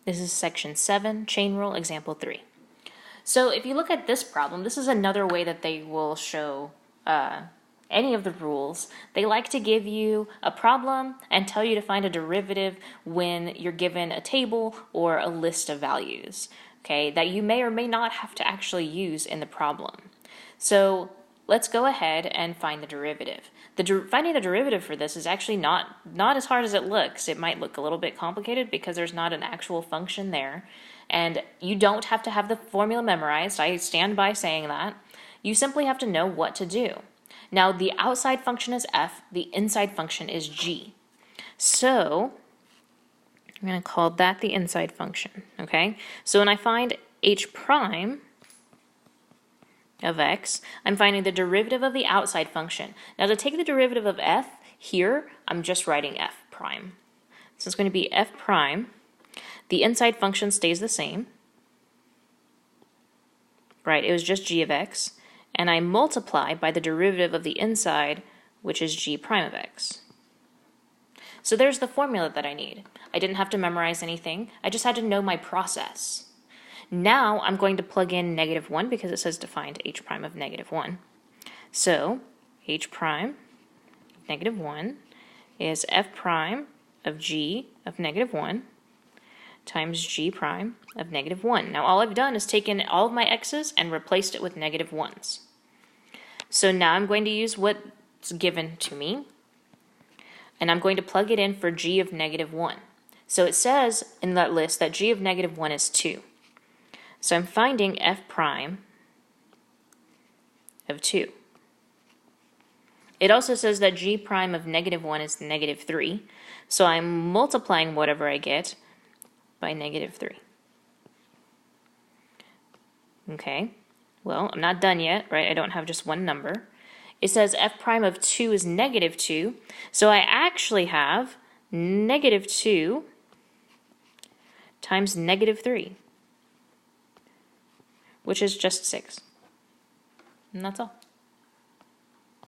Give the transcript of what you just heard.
This is section 7, chain rule, example 3. So if you look at this problem, this is another way that they will show any of the rules. They like to give you a problem and tell you to find a derivative when you're given a table or a list of values, okay, that you may or may not have to actually use in the problem. So let's go ahead and find the derivative. Finding the derivative for this is actually not as hard as it looks. It might look a little bit complicated because there's not an actual function there. And you don't have to have the formula memorized. I stand by saying that. You simply have to know what to do. Now, the outside function is f, the inside function is g. So I'm going to call that the inside function, okay? So when I find h prime of x, I'm finding the derivative of the outside function. Now, to take the derivative of f here, I'm just writing f prime. So it's going to be f prime. The inside function stays the same, right? It was just g of x, and I multiply by the derivative of the inside, which is g prime of x. So there's the formula that I need. I didn't have to memorize anything. I just had to know my process. Now I'm going to plug in -1 because it says to find h prime of -1. So h prime of -1 is f prime of g of -1 times g prime of -1. Now all I've done is taken all of my x's and replaced it with -1s. So now I'm going to use what's given to me, and I'm going to plug it in for g of -1. So it says in that list that g of -1 is 2. So I'm finding f prime of 2. It also says that g prime of -1 is -3. So I'm multiplying whatever I get by -3. Okay, well, I'm not done yet, right? I don't have just one number. It says f prime of 2 is -2, so I actually have -2 times -3, which is just 6. And that's all.